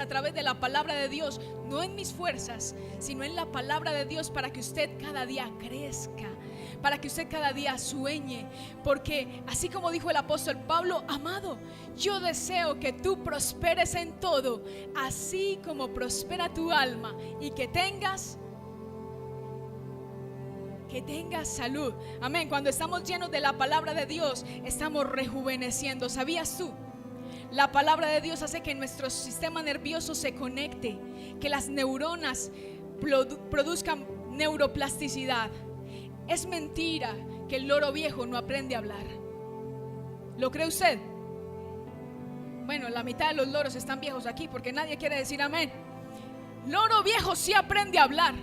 a través de la palabra de Dios, no en mis fuerzas, sino en la palabra de Dios, para que usted cada día crezca, para que usted cada día sueñe. Porque así como dijo el apóstol Pablo: amado, yo deseo que tú prosperes en todo, así como prospera tu alma, y que tengas salud. Amén. Cuando estamos llenos de la palabra de Dios, estamos rejuveneciendo. ¿Sabías tú? La palabra de Dios hace que nuestro sistema nervioso se conecte, que las neuronas produzcan neuroplasticidad. Es mentira que el loro viejo no aprende a hablar. ¿Lo cree usted? Bueno, la mitad de los loros están viejos aquí, porque nadie quiere decir amén. Loro viejo sí aprende a hablar,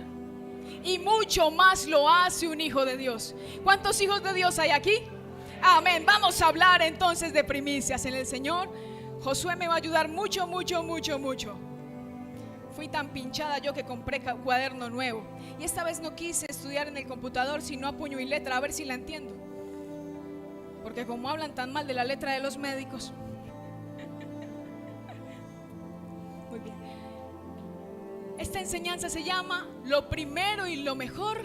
y mucho más lo hace un hijo de Dios. ¿Cuántos hijos de Dios hay aquí? Amén. Vamos a hablar entonces de primicias en el Señor. Josué me va a ayudar mucho. Fui tan pinchada yo que compré cuaderno nuevo, y esta vez no quise estudiar en el computador, sino a puño y letra, a ver si la entiendo, porque como hablan tan mal de la letra de los médicos. Muy bien. Esta enseñanza se llama: lo primero y lo mejor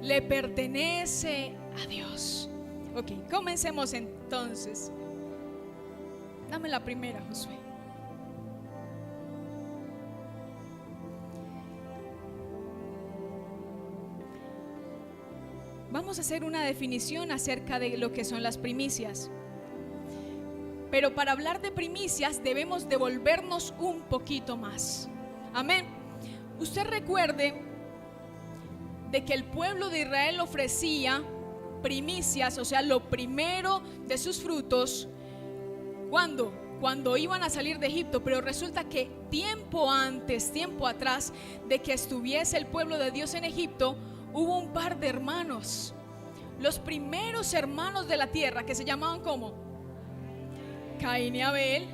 le pertenece a Dios. Ok, comencemos entonces. Dame la primera, Josué. Vamos a hacer una definición acerca de lo que son las primicias. Pero para hablar de primicias debemos devolvernos un poquito más. Amén. Usted recuerde de que el pueblo de Israel ofrecía primicias, o sea, lo primero de sus frutos. ¿Cuándo? Cuando iban a salir de Egipto. Pero resulta que tiempo atrás de que estuviese el pueblo de Dios en Egipto, hubo un par de hermanos, los primeros hermanos de la tierra, que se llamaban ¿cómo? Caín y Abel.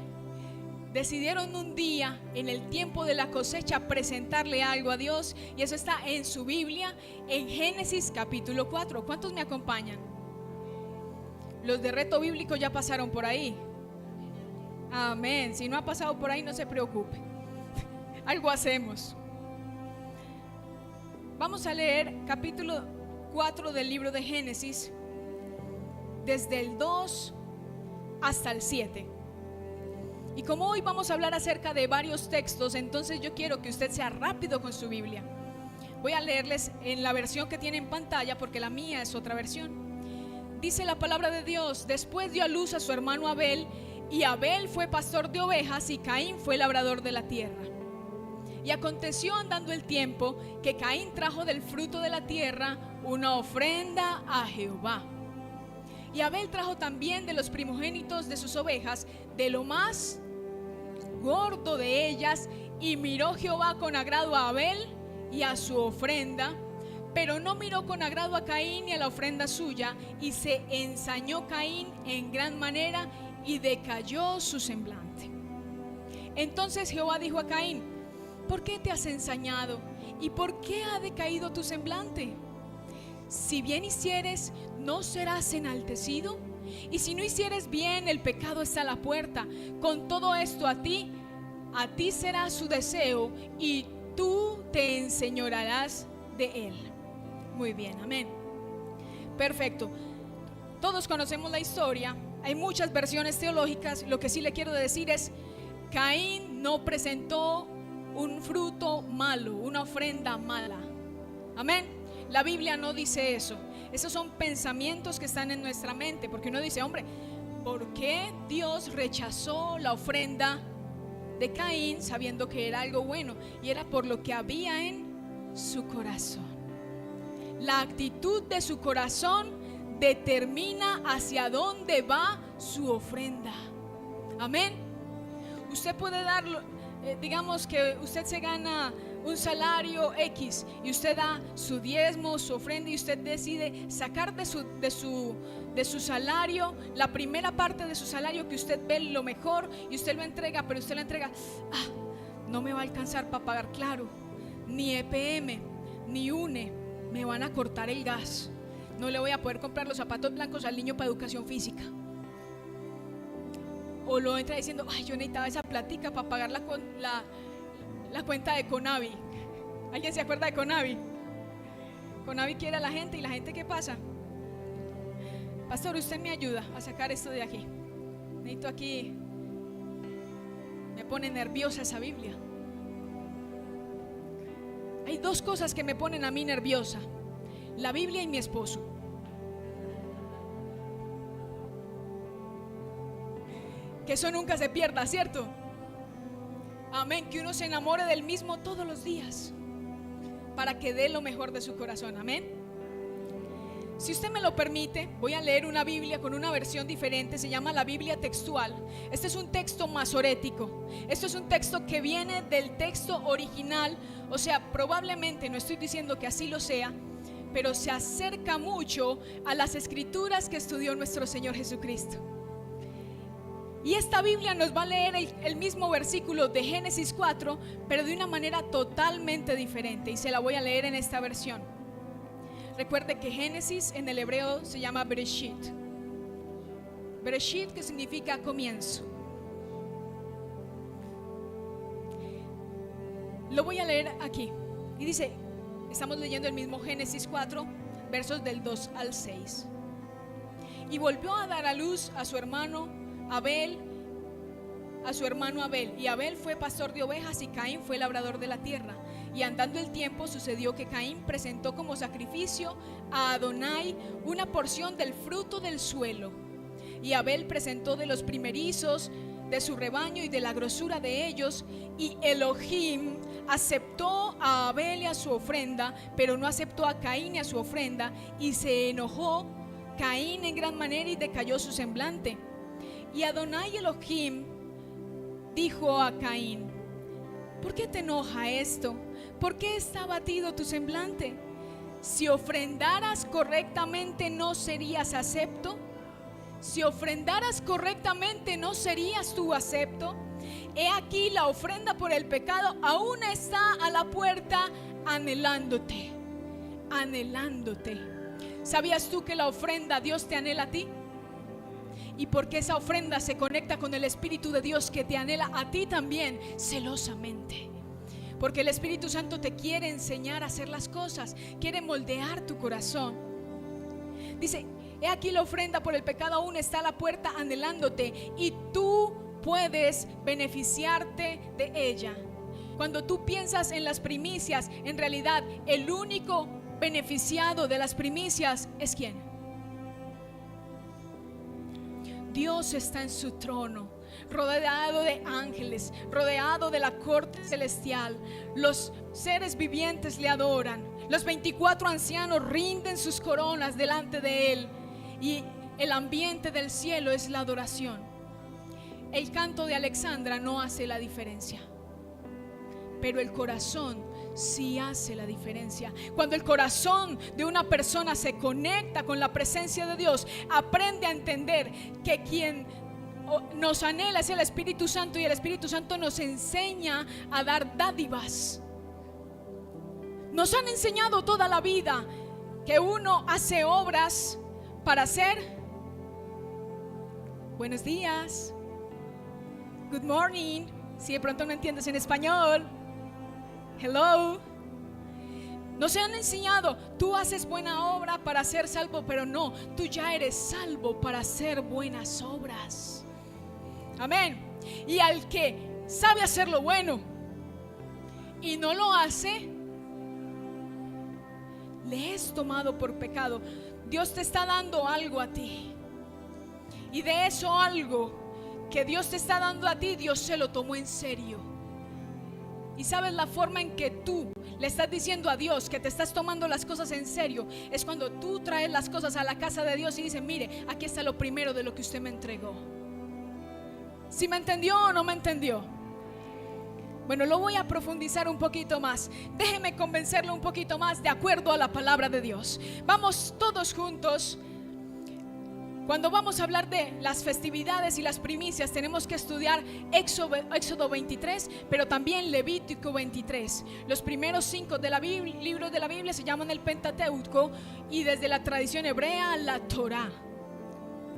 Decidieron un día, en el tiempo de la cosecha, presentarle algo a Dios. Y eso está en su Biblia, en Génesis capítulo 4. ¿Cuántos me acompañan? Los de reto bíblico ya pasaron por ahí. Amén. Si no ha pasado por ahí, no se preocupe. Algo hacemos. Vamos a leer capítulo 4 del libro de Génesis, desde el 2 hasta el 7. Y como hoy vamos a hablar acerca de varios textos, entonces yo quiero que usted sea rápido con su Biblia. Voy a leerles en la versión que tiene en pantalla, porque la mía es otra versión. Dice la palabra de Dios: después dio a luz a su hermano Abel, y Abel fue pastor de ovejas y Caín fue labrador de la tierra. Y aconteció, andando el tiempo, que Caín trajo del fruto de la tierra una ofrenda a Jehová. Y Abel trajo también de los primogénitos de sus ovejas, de lo más gordo de ellas. Y miró Jehová con agrado a Abel y a su ofrenda, pero no miró con agrado a Caín y a la ofrenda suya. Y se ensañó Caín en gran manera, y decayó su semblante. Entonces Jehová dijo a Caín: ¿por qué te has ensañado? ¿Y por qué ha decaído tu semblante? Si bien hicieres, ¿no serás enaltecido? Y si no hicieres bien, el pecado está a la puerta. Con todo esto a ti será su deseo, y tú te enseñorearás de él. Muy bien, amén. Perfecto. Todos conocemos la historia. Hay muchas versiones teológicas. Lo que sí le quiero decir es: Caín no presentó un fruto malo, una ofrenda mala. Amén. La Biblia no dice eso. Esos son pensamientos que están en nuestra mente, porque uno dice: hombre, ¿por qué Dios rechazó la ofrenda de Caín sabiendo que era algo bueno? Y era por lo que había en su corazón. La actitud de su corazón determina hacia dónde va su ofrenda. Amén. Usted puede darlo, digamos que usted se gana un salario X y usted da su diezmo, su ofrenda, y usted decide sacar de su salario, la primera parte de su salario que usted ve lo mejor, y usted lo entrega. Pero usted lo entrega: no me va a alcanzar para pagar Claro, ni EPM, ni UNE, me van a cortar el gas, no le voy a poder comprar los zapatos blancos al niño para educación física. o lo entra diciendo, ay, yo necesitaba esa platica para pagar la cuenta de Conavi. ¿Alguien se acuerda de Conavi? Conavi quiere a la gente, y la gente, ¿qué pasa? Pastor, usted me ayuda a sacar esto de aquí. Necesito aquí. Me pone nerviosa esa Biblia. Hay dos cosas que me ponen a mí nerviosa: la Biblia y mi esposo. Que eso nunca se pierda, ¿cierto? Amén, que uno se enamore del mismo todos los días para que dé lo mejor de su corazón. Amén. Si usted me lo permite, voy a leer una Biblia con una versión diferente. Se llama la Biblia textual. Este es un texto masorético. Esto es un texto que viene del texto original. O sea, probablemente, no estoy diciendo que así lo sea, pero se acerca mucho a las escrituras que estudió nuestro Señor Jesucristo. Y esta Biblia nos va a leer el mismo versículo de Génesis 4, pero de una manera totalmente diferente, y se la voy a leer en esta versión. Recuerde que Génesis en el hebreo se llama Bereshit. Bereshit, que significa comienzo. Lo voy a leer aquí. Y dice, estamos leyendo el mismo Génesis 4, versos del 2 al 6. Y volvió a dar a luz a su hermano Abel, y Abel fue pastor de ovejas y Caín fue labrador de la tierra. Y andando el tiempo, sucedió que Caín presentó como sacrificio a Adonai una porción del fruto del suelo, y Abel presentó de los primerizos de su rebaño y de la grosura de ellos. Y Elohim aceptó a Abel y a su ofrenda, pero no aceptó a Caín y a su ofrenda, y se enojó Caín en gran manera y decayó su semblante. Y Adonai Elohim dijo a Caín: ¿por qué te enoja esto? ¿Por qué está abatido tu semblante? Si ofrendaras correctamente, ¿no serías acepto? Si ofrendaras correctamente, ¿no serías tú acepto? He aquí, la ofrenda por el pecado aún está a la puerta, anhelándote, anhelándote. ¿Sabías tú que la ofrenda, Dios te anhela a ti? Y porque esa ofrenda se conecta con el Espíritu de Dios, que te anhela a ti también celosamente. Porque el Espíritu Santo te quiere enseñar a hacer las cosas, quiere moldear tu corazón. Dice: he aquí, la ofrenda por el pecado aún está a la puerta anhelándote, y tú puedes beneficiarte de ella. Cuando tú piensas en las primicias, en realidad el único beneficiado de las primicias es ¿quién? Dios está en su trono, rodeado de ángeles, rodeado de la corte celestial. Los seres vivientes le adoran. Los 24 ancianos rinden sus coronas delante de él, y el ambiente del cielo es la adoración. El canto de Alexandra no hace la diferencia, pero el corazón sí hace la diferencia. Cuando el corazón de una persona se conecta con la presencia de Dios, aprende a entender que quien nos anhela es el Espíritu Santo, y el Espíritu Santo nos enseña a dar dádivas. Nos han enseñado toda la vida que uno hace obras para hacer buenos días, good morning, si de pronto no entiendes en español, hello. Nos han enseñado, tú haces buena obra para ser salvo, pero no, tú ya eres salvo para hacer buenas obras. Amén. Y al que sabe hacer lo bueno y no lo hace, le es tomado por pecado. Dios te está dando algo a ti, y de eso algo que Dios te está dando a ti, Dios se lo tomó en serio. Y sabes, la forma en que tú le estás diciendo a Dios que te estás tomando las cosas en serio es cuando tú traes las cosas a la casa de Dios y dices: mire, aquí está lo primero de lo que usted me entregó. ¿Sí me entendió o no me entendió? Bueno, lo voy a profundizar un poquito más. Déjeme convencerlo un poquito más de acuerdo a la palabra de Dios. Vamos todos juntos. Cuando vamos a hablar de las festividades y las primicias, tenemos que estudiar Éxodo 23, pero también Levítico 23. Los primeros 5 de la Biblia, libros de la Biblia se llaman el Pentateuco, y desde la tradición hebrea, la Torá.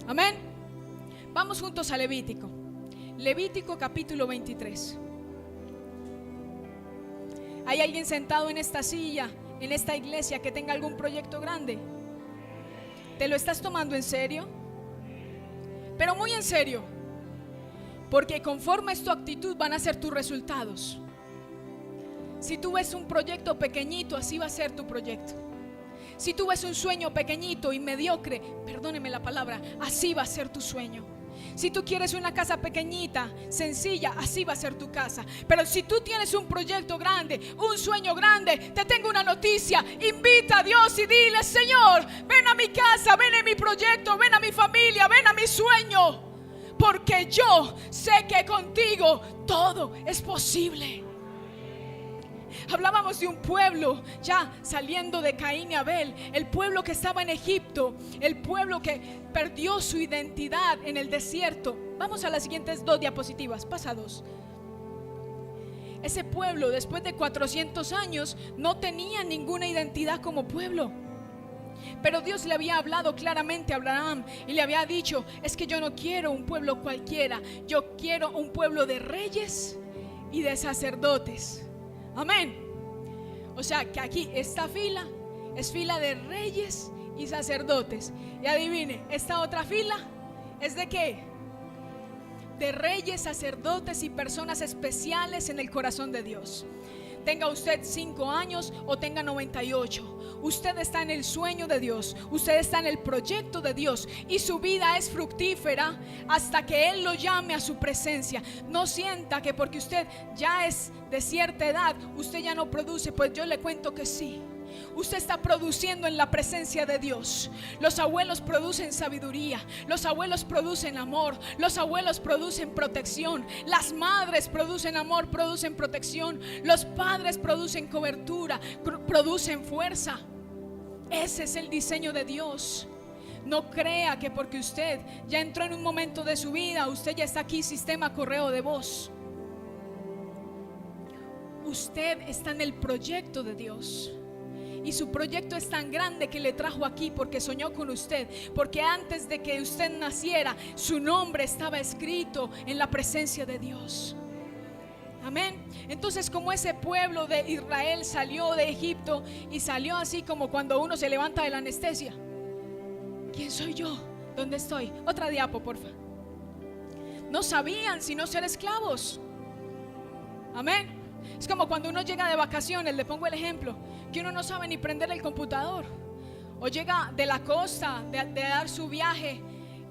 Amén. Vamos juntos a Levítico. Levítico capítulo 23. ¿Hay alguien sentado en esta silla, en esta iglesia, que tenga algún proyecto grande? ¿Te lo estás tomando en serio? Pero muy en serio, porque conforme es tu actitud van a ser tus resultados. Si tú ves un proyecto pequeñito, así va a ser tu proyecto. Si tú ves un sueño pequeñito y mediocre, perdóneme la palabra, así va a ser tu sueño. Si tú quieres una casa pequeñita, sencilla, así va a ser tu casa. Pero si tú tienes un proyecto grande, un sueño grande, te tengo una noticia: invita a Dios y dile: Señor, ven a mi casa, ven a mi proyecto, ven a mi familia, ven a mi sueño, porque yo sé que contigo todo es posible. Hablábamos de un pueblo ya saliendo de Caín y Abel, el pueblo que estaba en Egipto, el pueblo que perdió su identidad en el desierto. Vamos a las siguientes 2 diapositivas, pasa 2. Ese pueblo, después de 400 años, no tenía ninguna identidad como pueblo. Pero Dios le había hablado claramente a Abraham y le había dicho: es que yo no quiero un pueblo cualquiera, yo quiero un pueblo de reyes y de sacerdotes. Amén. O sea que aquí esta fila es fila de reyes y sacerdotes. Y adivine, esta otra fila es ¿de qué? De reyes, sacerdotes y personas especiales en el corazón de Dios. Tenga usted 5 años o tenga 98, usted está en el sueño de Dios, usted está en el proyecto de Dios, y su vida es fructífera hasta que Él lo llame a su presencia. No sienta que porque usted ya es de cierta edad, usted ya no produce. Pues yo le cuento que sí. Usted está produciendo en la presencia de Dios. Los abuelos producen sabiduría, los abuelos producen amor, los abuelos producen protección, las madres producen amor, producen protección, los padres producen cobertura, producen fuerza. Ese es el diseño de Dios. No crea que porque usted ya entró en un momento de su vida, usted ya está aquí, sistema correo de voz. Usted está en el proyecto de Dios. Y su proyecto es tan grande que le trajo aquí porque soñó con usted, porque antes de que usted naciera, su nombre estaba escrito en la presencia de Dios. Amén. Entonces, como ese pueblo de Israel salió de Egipto y salió así como cuando uno se levanta de la anestesia: ¿quién soy yo? ¿Dónde estoy? Otra diapo, porfa. No sabían sino ser esclavos. Amén. Es como cuando uno llega de vacaciones, le pongo el ejemplo, que uno no sabe ni prender el computador, o llega de la costa de dar su viaje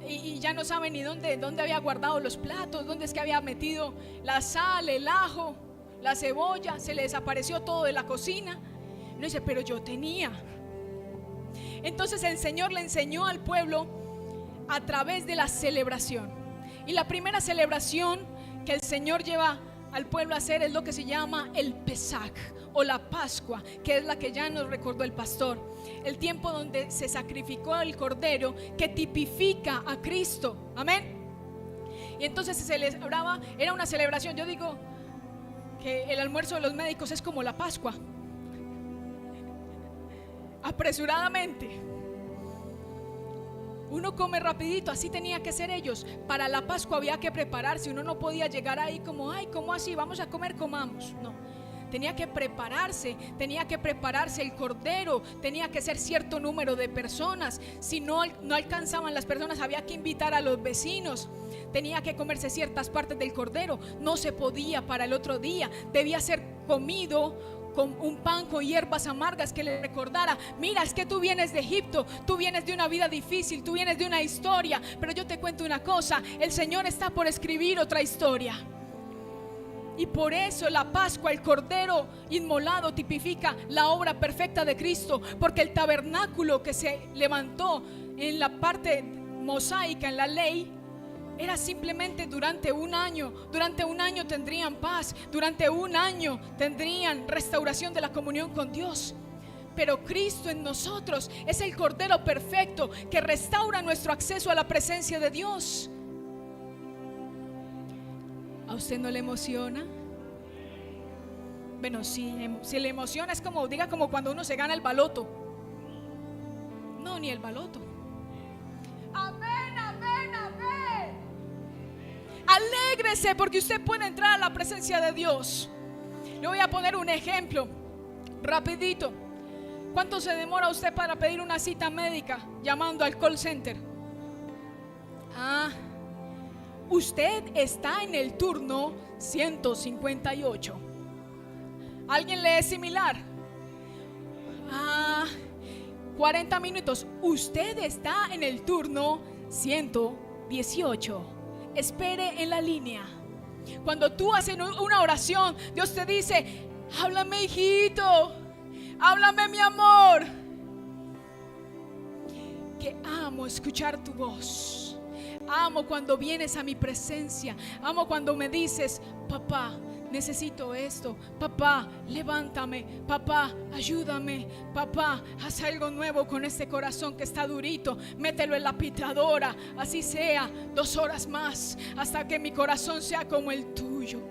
y ya no sabe ni dónde había guardado los platos, dónde es que había metido la sal, el ajo, la cebolla, se le desapareció todo de la cocina. Uno dice: pero yo tenía. Entonces el Señor le enseñó al pueblo a través de la celebración, y la primera celebración que el Señor lleva al pueblo a hacer es lo que se llama el Pesaj, o la Pascua, que es la que ya nos recordó el pastor, el tiempo donde se sacrificó el cordero que tipifica a Cristo. Amén. Y entonces se celebraba, era una celebración. Yo digo que el almuerzo de los médicos es como la Pascua, apresuradamente. Uno come rapidito, así tenía que ser ellos. Para la Pascua había que prepararse. Uno no podía llegar ahí como: ay, ¿cómo así? Vamos a comer, comamos. No, tenía que prepararse el cordero, tenía que ser cierto número de personas. Si no alcanzaban las personas, había que invitar a los vecinos. Tenía que comerse ciertas partes del cordero, no se podía para el otro día. Debía ser comido con un pan con hierbas amargas que le recordara: mira, es que tú vienes de Egipto, tú vienes de una vida difícil, tú vienes de una historia, pero yo te cuento una cosa: el Señor está por escribir otra historia. Y por eso la Pascua, el cordero inmolado, tipifica la obra perfecta de Cristo, porque el tabernáculo que se levantó en la parte mosaica, en la ley, era simplemente durante un año. Durante un año tendrían paz, durante un año tendrían restauración de la comunión con Dios. Pero Cristo en nosotros es el Cordero perfecto que restaura nuestro acceso a la presencia de Dios. ¿A usted no le emociona? Bueno, si le emociona es como, diga, como cuando uno se gana el baloto. No, ni el baloto. Amén, amén, amén. prepárese, porque usted puede entrar a la presencia de Dios. Le voy a poner un ejemplo rapidito. ¿Cuánto se demora usted para pedir una cita médica llamando al call center? Usted está en el turno 158. ¿Alguien le es similar? 40 minutos. Usted está en el turno 118. Espere en la línea. Cuando tú haces una oración, Dios te dice: háblame, hijito, háblame, mi amor, que amo escuchar tu voz. Amo cuando vienes a mi presencia. Amo cuando me dices: papá, necesito esto. Papá, levántame. Papá, ayúdame. Papá, haz algo nuevo con este corazón que está durito. Mételo en la pitadora, así sea 2 horas más, hasta que mi corazón sea como el tuyo.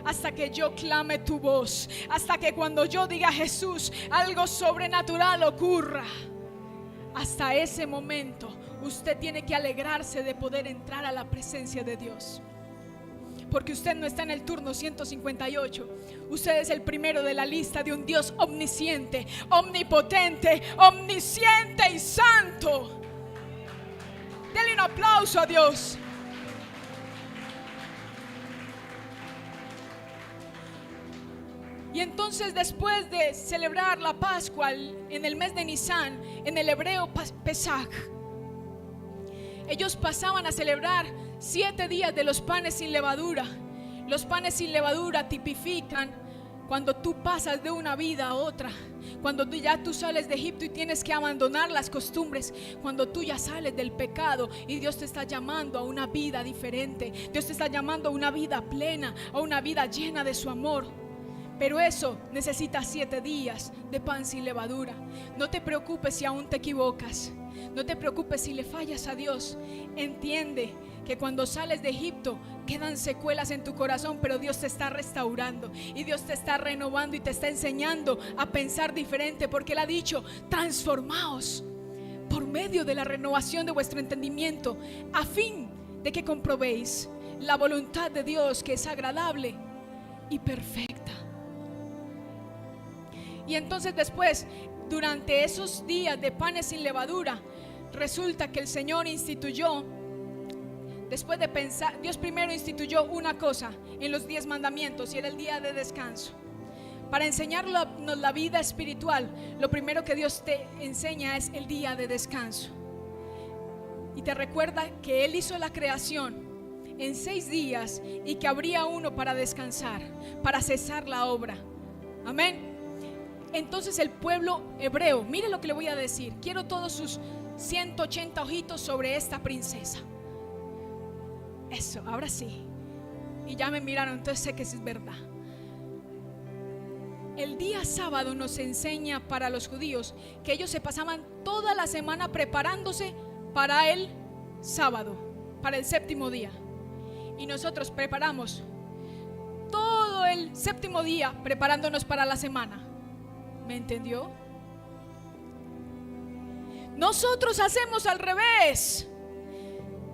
Hasta que yo clame tu voz. Hasta que cuando yo diga Jesús, algo sobrenatural ocurra. Hasta ese momento usted tiene que alegrarse de poder entrar a la presencia de Dios. Porque usted no está en el turno 158. Usted es el primero de la lista de un Dios omnisciente, omnipotente, omnisciente y santo. Denle un aplauso a Dios. Y entonces, después de celebrar la Pascua en el mes de Nisan, en el hebreo Pesach, ellos pasaban a celebrar 7 días de los panes sin levadura. Los panes sin levadura tipifican cuando tú pasas de una vida a otra, cuando tú sales de Egipto y tienes que abandonar las costumbres, cuando tú ya sales del pecado y Dios te está llamando a una vida diferente. Dios te está llamando a una vida plena, a una vida llena de su amor. Pero eso necesita 7 días de pan sin levadura. No te preocupes si aún te equivocas. No te preocupes si le fallas a Dios. Entiende que cuando sales de Egipto quedan secuelas en tu corazón, pero Dios te está restaurando y Dios te está renovando y te está enseñando a pensar diferente, porque Él ha dicho: transformaos por medio de la renovación de vuestro entendimiento, a fin de que comprobéis la voluntad de Dios, que es agradable y perfecta. Y entonces después, durante esos días de panes sin levadura, resulta que el Señor instituyó, después de pensar, Dios primero instituyó una cosa en los 10 mandamientos, y era el día de descanso. Para enseñarnos la vida espiritual, lo primero que Dios te enseña es el día de descanso. Y te recuerda que Él hizo la creación en 6 días y que habría uno para descansar, para cesar la obra. Amén. Entonces el pueblo hebreo, mire lo que le voy a decir. Quiero todos sus 180 ojitos sobre esta princesa. Eso, ahora sí. Y ya me miraron, entonces sé que es verdad. El día sábado nos enseña para los judíos que ellos se pasaban toda la semana preparándose para el sábado, para el 7º día. Y nosotros preparamos todo el 7º día preparándonos para la semana. ¿Me entendió? Nosotros hacemos al revés.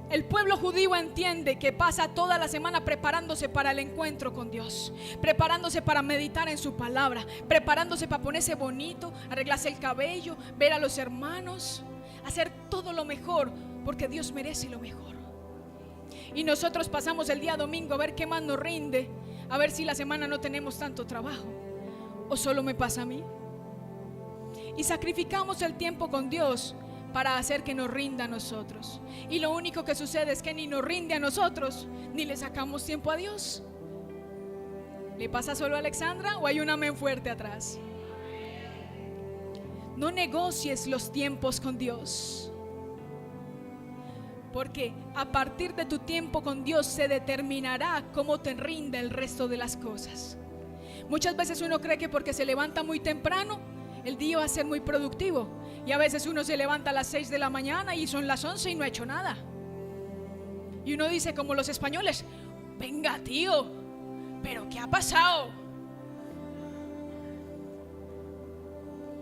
El pueblo judío entiende que pasa toda la semana preparándose para el encuentro con Dios, preparándose para meditar en su palabra, preparándose para ponerse bonito, arreglarse el cabello, ver a los hermanos, hacer todo lo mejor, porque Dios merece lo mejor. Y nosotros pasamos el día domingo a ver qué más nos rinde, a ver si la semana no tenemos tanto trabajo. ¿O solo me pasa a mí? Y sacrificamos el tiempo con Dios para hacer que nos rinda a nosotros. Y lo único que sucede es que ni nos rinde a nosotros, ni le sacamos tiempo a Dios. ¿Le pasa solo a Alexandra o hay un amén fuerte atrás? No negocies los tiempos con Dios, porque a partir de tu tiempo con Dios se determinará cómo te rinde el resto de las cosas. Muchas veces uno cree que porque se levanta muy temprano el día va a ser muy productivo, y a veces uno se levanta a las 6 de la mañana y son las 11 y no ha hecho nada. Y uno dice como los españoles: venga, tío, ¿pero qué ha pasado?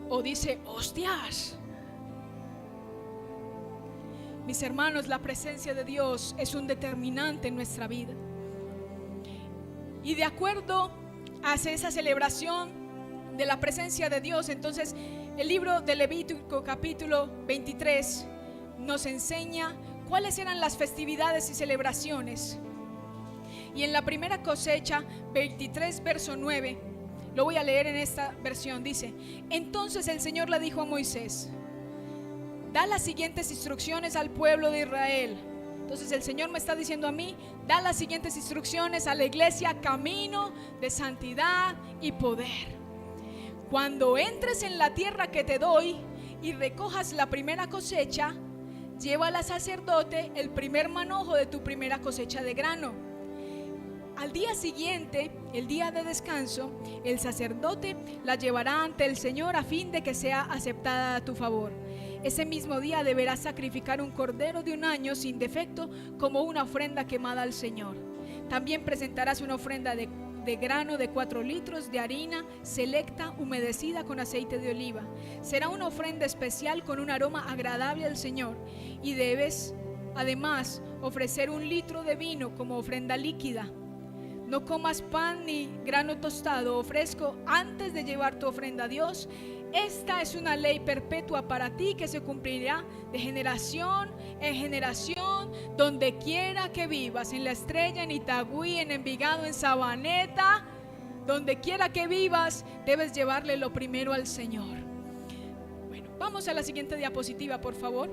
O dice: hostias. Mis hermanos, la presencia de Dios es un determinante en nuestra vida. Y de acuerdo a esa celebración de la presencia de Dios, entonces el libro de Levítico capítulo 23 nos enseña cuáles eran las festividades y celebraciones. Y en la primera cosecha, 23 verso 9, lo voy a leer en esta versión, dice: entonces el Señor le dijo a Moisés: da las siguientes instrucciones al pueblo de Israel. Entonces el Señor me está diciendo a mí: da las siguientes instrucciones a la iglesia, camino de santidad y poder. Cuando entres en la tierra que te doy y recojas la primera cosecha, lleva al sacerdote el primer manojo de tu primera cosecha de grano. Al día siguiente, el día de descanso, el sacerdote la llevará ante el Señor a fin de que sea aceptada a tu favor. Ese mismo día deberás sacrificar un cordero de un año sin defecto como una ofrenda quemada al Señor. También presentarás una ofrenda de grano de 4 litros de harina selecta humedecida con aceite de oliva. Será una ofrenda especial con un aroma agradable al Señor. Y debes además ofrecer 1 litro de vino como ofrenda líquida. No comas pan ni grano tostado o fresco antes de llevar tu ofrenda a Dios. Esta es una ley perpetua para ti que se cumplirá de generación en generación, donde quiera que vivas, en La Estrella, en Itagüí, en Envigado, en Sabaneta, donde quiera que vivas, debes llevarle lo primero al Señor. Bueno, vamos a la siguiente diapositiva, por favor.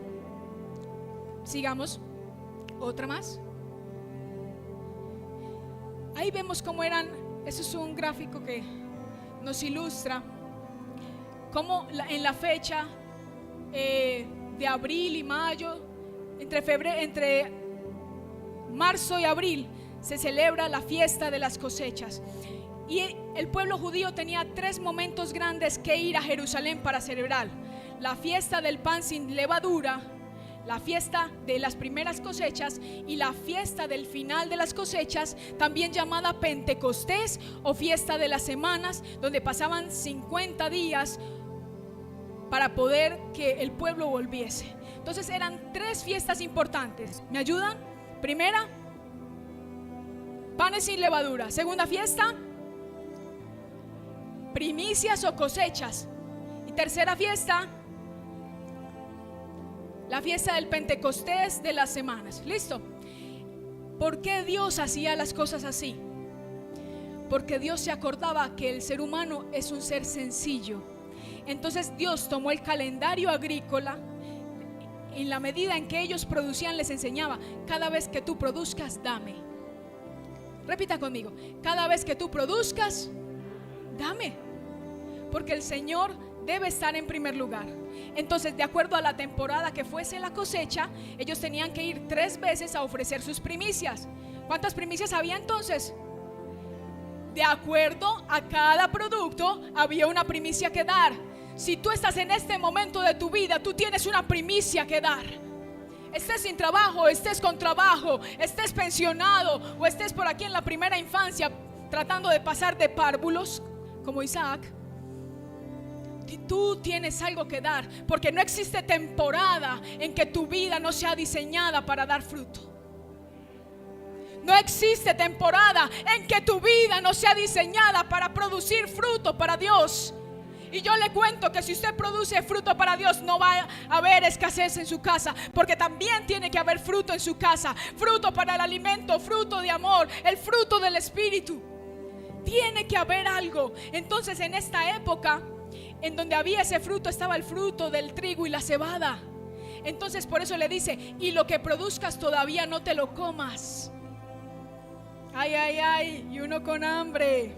Sigamos. Otra más. Ahí vemos cómo eran. Eso es un gráfico que nos ilustra cómo en la fecha de abril y mayo, entre marzo y abril, se celebra la fiesta de las cosechas. Y el pueblo judío tenía 3 momentos grandes que ir a Jerusalén para celebrar: la fiesta del pan sin levadura, la fiesta de las primeras cosechas y la fiesta del final de las cosechas, también llamada Pentecostés o fiesta de las semanas, donde pasaban 50 días para poder que el pueblo volviese. Entonces eran 3 fiestas importantes. ¿Me ayudan? Primera, panes sin levadura. Segunda fiesta, primicias o cosechas. Y tercera fiesta, la fiesta del Pentecostés de las semanas. ¿Listo? ¿Por qué Dios hacía las cosas así? Porque Dios se acordaba que el ser humano es un ser sencillo. Entonces Dios tomó el calendario agrícola. En la medida en que ellos producían, les enseñaba: cada vez que tú produzcas, dame. Repita conmigo: cada vez que tú produzcas, dame. Porque el Señor debe estar en primer lugar. Entonces, de acuerdo a la temporada que fuese la cosecha, ellos tenían que ir 3 veces a ofrecer sus primicias. ¿Cuántas primicias había entonces? De acuerdo a cada producto había una primicia que dar. Si tú estás en este momento de tu vida, tú tienes una primicia que dar. Estés sin trabajo, estés con trabajo, estés pensionado o estés por aquí en la primera infancia tratando de pasar de párvulos como Isaac, tú tienes algo que dar, porque no existe temporada en que tu vida no sea diseñada para dar fruto. No existe temporada en que tu vida no sea diseñada para producir fruto para Dios. Y yo le cuento que si usted produce fruto para Dios, no va a haber escasez en su casa, porque también tiene que haber fruto en su casa. Fruto para el alimento, fruto de amor, el fruto del Espíritu. Tiene que haber algo. Entonces, en esta época en donde había ese fruto, estaba el fruto del trigo y la cebada. Entonces por eso le dice: y lo que produzcas todavía no te lo comas. Ay, ay, ay. Y uno con hambre,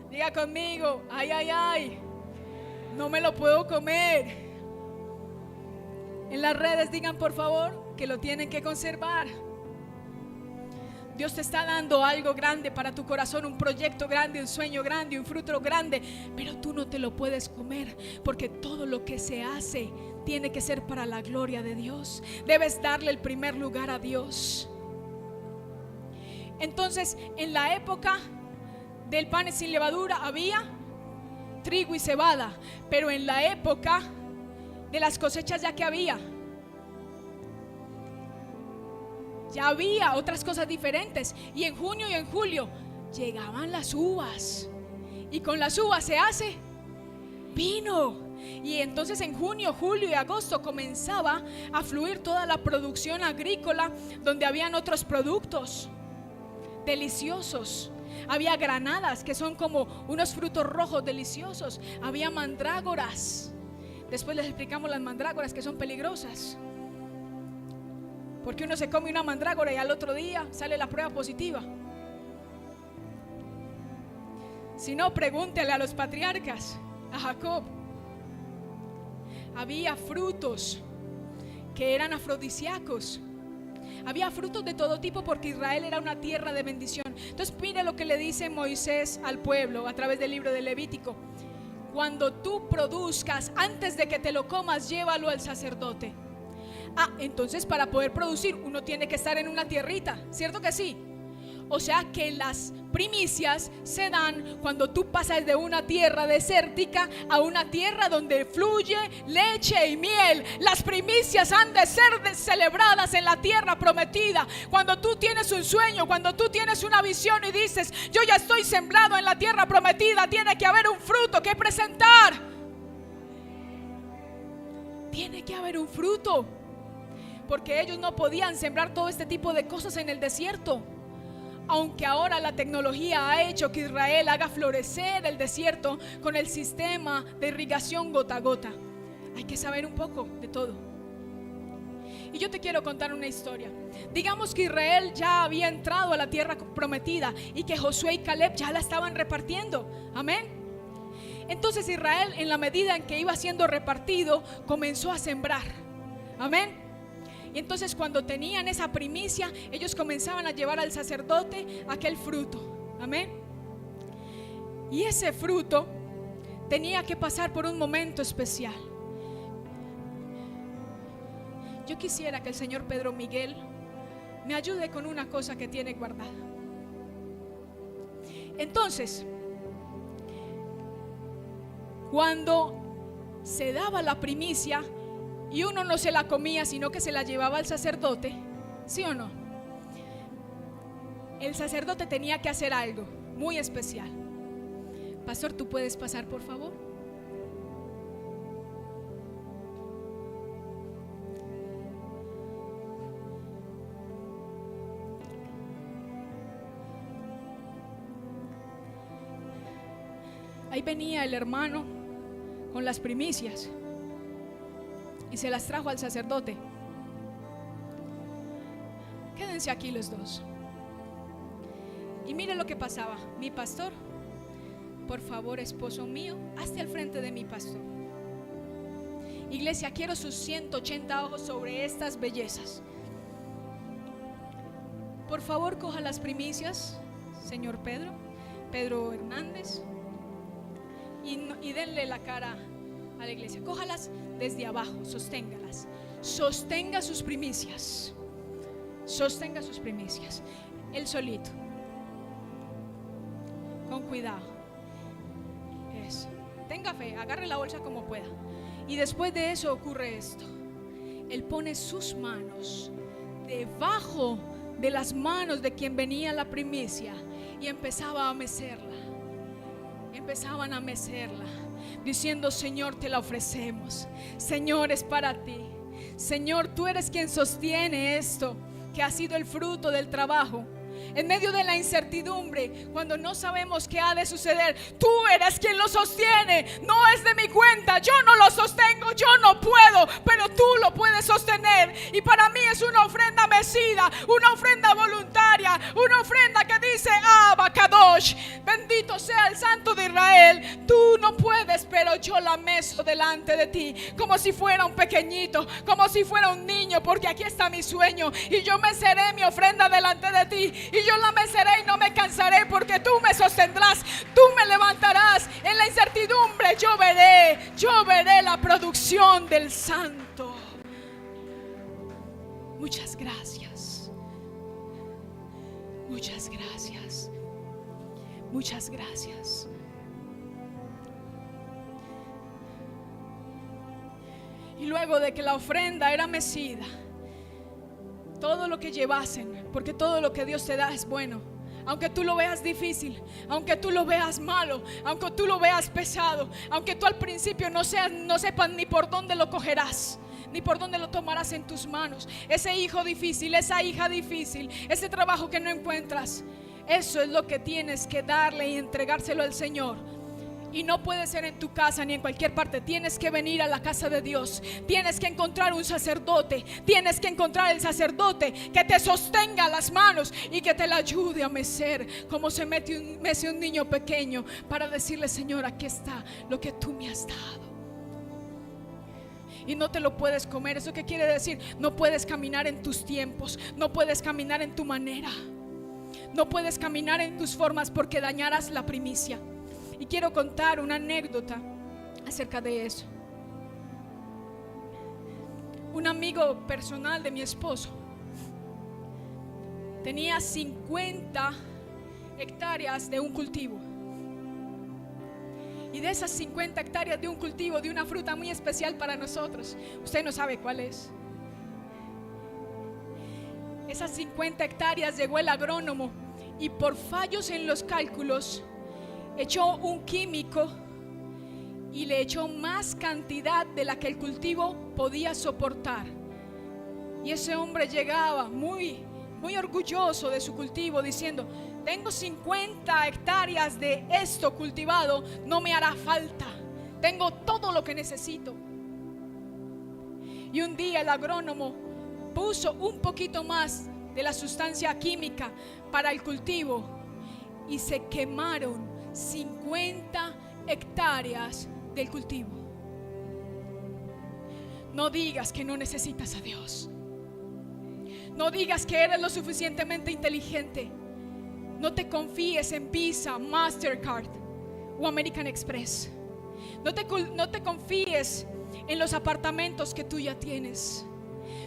diga conmigo: ay, ay, ay, no me lo puedo comer. En las redes digan por favor que lo tienen que conservar. Dios te está dando algo grande para tu corazón, un proyecto grande, un sueño grande, un fruto grande, pero tú no te lo puedes comer, porque todo lo que se hace tiene que ser para la gloria de Dios. Debes darle el primer lugar a Dios. Entonces, en la época del pan sin levadura había trigo y cebada, pero en la época de las cosechas ya había otras cosas diferentes. Y en junio y en julio llegaban las uvas. Y con las uvas se hace vino. Y entonces en junio, julio y agosto comenzaba a fluir toda la producción agrícola, donde habían otros productos deliciosos. Había granadas, que son como unos frutos rojos deliciosos. Había mandrágoras. Después les explicamos las mandrágoras, que son peligrosas, porque uno se come una mandrágora y al otro día sale la prueba positiva. Si no, pregúntele a los patriarcas, a Jacob. Había frutos que eran afrodisíacos. Había frutos de todo tipo, porque Israel era una tierra de bendición. Entonces mire lo que le dice Moisés al pueblo a través del libro de Levítico: cuando tú produzcas, antes de que te lo comas, llévalo al sacerdote. Entonces para poder producir uno tiene que estar en una tierrita, ¿cierto que sí? O sea que las primicias se dan cuando tú pasas de una tierra desértica a una tierra donde fluye leche y miel. Las primicias han de ser celebradas en la tierra prometida. Cuando tú tienes un sueño, cuando tú tienes una visión y dices: yo ya estoy sembrado en la tierra prometida, tiene que haber un fruto que presentar. Tiene que haber un fruto, porque ellos no podían sembrar todo este tipo de cosas en el desierto. Aunque ahora la tecnología ha hecho que Israel haga florecer el desierto con el sistema de irrigación gota a gota, hay que saber un poco de todo. Y yo te quiero contar una historia. Digamos que Israel ya había entrado a la tierra prometida y que Josué y Caleb ya la estaban repartiendo. Amén. Entonces Israel, en la medida en que iba siendo repartido, comenzó a sembrar. Amén. Y entonces cuando tenían esa primicia, ellos comenzaban a llevar al sacerdote aquel fruto. Amén. Y ese fruto tenía que pasar por un momento especial. Yo quisiera que el señor Pedro Miguel me ayude con una cosa que tiene guardada. Entonces, cuando se daba la primicia y uno no se la comía, sino que se la llevaba al sacerdote, ¿sí o no? El sacerdote tenía que hacer algo muy especial. Pastor, ¿tú puedes pasar, por favor? Ahí venía el hermano con las primicias y se las trajo al sacerdote. Quédense aquí los dos. Y mire lo que pasaba. Mi pastor, por favor, esposo mío, hazte al frente de mi pastor. Iglesia, quiero sus 180 ojos sobre estas bellezas. Por favor, coja las primicias, señor Pedro Hernández, y denle la cara a la iglesia. Cójalas desde abajo, sosténgalas. Sostenga sus primicias. Sostenga sus primicias. Él solito. Con cuidado. Eso. Tenga fe, agarre la bolsa como pueda. Y después de eso ocurre esto. Él pone sus manos debajo de las manos de quien venía la primicia y empezaba a mecerla. Empezaban a mecerla, diciendo: Señor, te la ofrecemos. Señor, es para ti. Señor, tú eres quien sostiene esto, que ha sido el fruto del trabajo. En medio de la incertidumbre, cuando no sabemos qué ha de suceder, tú eres quien lo sostiene. No es de mi cuenta, yo no lo sostengo, yo no puedo, pero tú lo puedes sostener. Y para mí es una ofrenda mecida, una ofrenda voluntaria, una ofrenda que dice: Abba Kadosh, bendito sea el Santo de Israel. Tú no puedes, pero yo la meso delante de ti, como si fuera un pequeñito, como si fuera un niño, porque aquí está mi sueño. Y yo meceré mi ofrenda delante de ti, y yo la meceré y no me cansaré, porque tú me sostendrás, tú me levantarás. En la incertidumbre yo veré la producción del Santo. Muchas gracias. Muchas gracias. Muchas gracias. Y luego de que la ofrenda era mecida, todo lo que llevasen, porque todo lo que Dios te da es bueno, Aunque tú lo veas difícil, aunque tú lo veas malo, aunque tú lo veas pesado, aunque tú al principio no sepas ni por dónde lo cogerás, ni por dónde lo tomarás en tus manos. Ese hijo difícil, esa hija difícil, ese trabajo que no encuentras, eso es lo que tienes que darle y entregárselo al Señor. Y no puede ser en tu casa ni en cualquier parte. Tienes que venir a la casa de Dios. Tienes que encontrar un sacerdote. Tienes que encontrar el sacerdote que te sostenga las manos y que te la ayude a mecer, como se mece un niño pequeño, para decirle: Señor, aquí está lo que tú me has dado. Y no te lo puedes comer. ¿Eso qué quiere decir? No puedes caminar en tus tiempos. No puedes caminar en tu manera. No puedes caminar en tus formas, porque dañarás la primicia. Y quiero contar una anécdota acerca de eso. Un amigo personal de mi esposo tenía 50 hectáreas de un cultivo. Y de esas 50 hectáreas de un cultivo, de una fruta muy especial para nosotros, usted no sabe cuál es. Esas 50 hectáreas llegó el agrónomo y por fallos en los cálculos echó un químico y le echó más cantidad de la que el cultivo podía soportar. Y ese hombre llegaba muy orgulloso de su cultivo, diciendo: tengo 50 hectáreas de esto cultivado, no me hará falta, tengo todo lo que necesito. Y un día el agrónomo puso un poquito más de la sustancia química para el cultivo y se quemaron 50 hectáreas del cultivo. No digas que no necesitas a Dios. No digas que eres lo suficientemente inteligente. No te confíes en Visa, Mastercard o American Express. No te confíes en los apartamentos que tú ya tienes.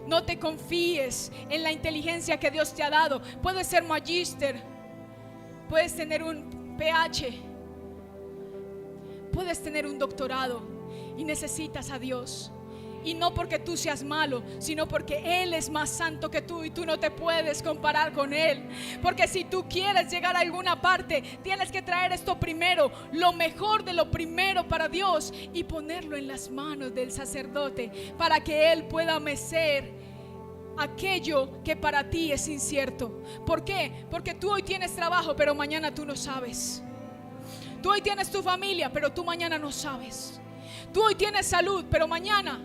No te confíes en la inteligencia que Dios te ha dado. Puedes ser magíster, puedes tener un PH, puedes tener un doctorado y necesitas a Dios. Y no porque tú seas malo, sino porque Él es más santo que tú y tú no te puedes comparar con Él. Porque si tú quieres llegar a alguna parte, tienes que traer esto primero, lo mejor de lo primero para Dios, y ponerlo en las manos del sacerdote para que Él pueda mecer aquello que para ti es incierto. ¿Por qué? Porque tú hoy tienes trabajo, pero mañana tú no sabes. Tú hoy tienes tu familia, pero tú mañana no sabes. Tú hoy tienes salud, pero mañana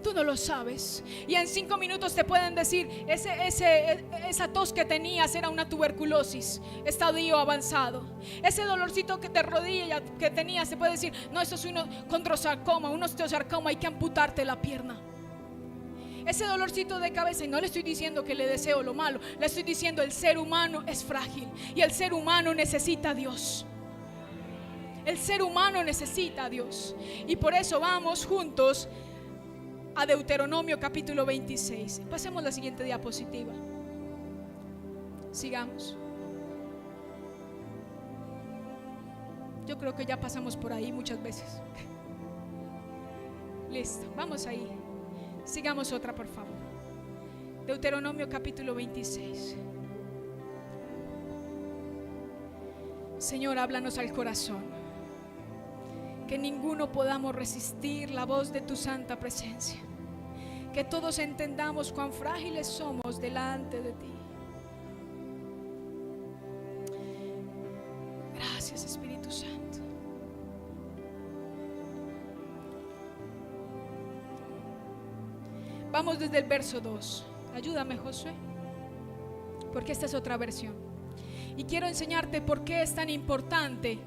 tú no lo sabes. Y en 5 minutos te pueden decir: esa tos que tenías era una tuberculosis, estadio avanzado. Ese dolorcito de rodilla que tenías, te puede decir: no, esto es un condrosarcoma, un osteosarcoma, hay que amputarte la pierna. Ese dolorcito de cabeza, y no le estoy diciendo que le deseo lo malo, le estoy diciendo: el ser humano es frágil y el ser humano necesita a Dios. El ser humano necesita a Dios. Y por eso vamos juntos a Deuteronomio capítulo 26. Pasemos la siguiente diapositiva. Sigamos. Yo creo que ya pasamos por ahí muchas veces. Listo, vamos ahí. Sigamos otra, por favor. Deuteronomio capítulo 26. Señor, háblanos al corazón. Que ninguno podamos resistir la voz de tu santa presencia. Que todos entendamos cuán frágiles somos delante de ti. Gracias, Espíritu Santo. Vamos desde el verso 2. Ayúdame, Josué, porque esta es otra versión. Y quiero enseñarte por qué es tan importante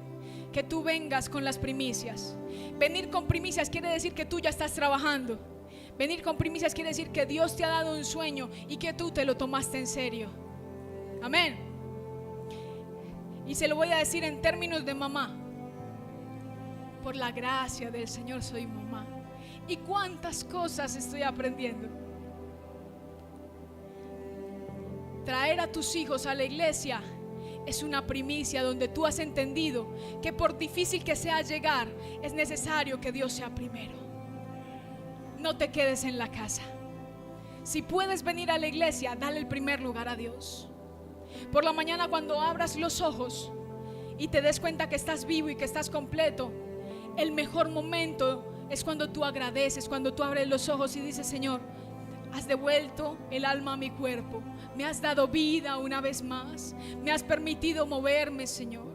que tú vengas con las primicias. Venir con primicias quiere decir que tú ya estás trabajando. Venir con primicias quiere decir que Dios te ha dado un sueño y que tú te lo tomaste en serio. Amén. Y se lo voy a decir en términos de mamá. Por la gracia del Señor soy mamá. Y cuántas cosas estoy aprendiendo. Traer a tus hijos a la iglesia es una primicia donde tú has entendido que por difícil que sea llegar, es necesario que Dios sea primero. No te quedes en la casa. Si puedes venir a la iglesia, dale el primer lugar a Dios. Por la mañana, cuando abras los ojos y te des cuenta que estás vivo y que estás completo, el mejor momento es cuando tú agradeces, cuando tú abres los ojos y dices: Señor, has devuelto el alma a mi cuerpo, me has dado vida una vez más, me has permitido moverme, Señor,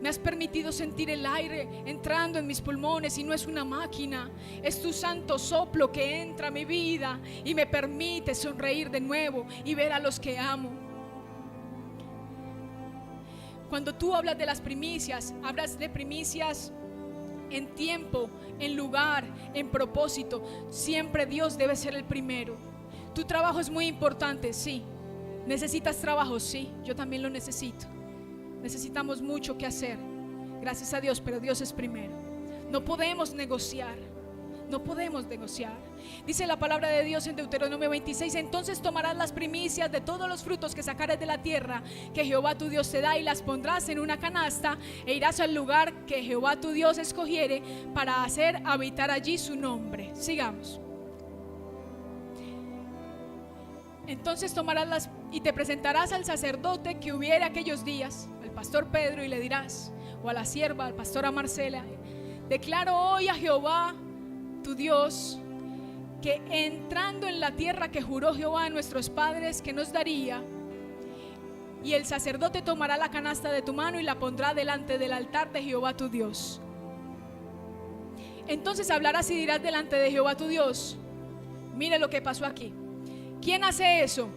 me has permitido sentir el aire entrando en mis pulmones, y no es una máquina, es tu santo soplo que entra a mi vida y me permite sonreír de nuevo y ver a los que amo. Cuando tú hablas de las primicias, hablas de primicias en tiempo, en lugar, en propósito. Siempre Dios debe ser el primero. Tu trabajo es muy importante, sí. ¿Necesitas trabajo? Sí, yo también lo necesito. Necesitamos mucho que hacer, gracias a Dios, pero Dios es primero. No podemos negociar. No podemos negociar. Dice la palabra de Dios en Deuteronomio 26: entonces tomarás las primicias de todos los frutos que sacares de la tierra que Jehová tu Dios te da, y las pondrás en una canasta, e irás al lugar que Jehová tu Dios escogiere para hacer habitar allí su nombre. Sigamos. Entonces tomarás y te presentarás al sacerdote que hubiere aquellos días, al pastor Pedro, y le dirás, o a la sierva, al pastora Marcela: declaro hoy a Jehová tu Dios que entrando en la tierra que juró Jehová a nuestros padres que nos daría, y el sacerdote tomará la canasta de tu mano y la pondrá delante del altar de Jehová tu Dios. Entonces hablarás y dirás delante de Jehová tu Dios: mire lo que pasó aquí. ¿Quién hace eso?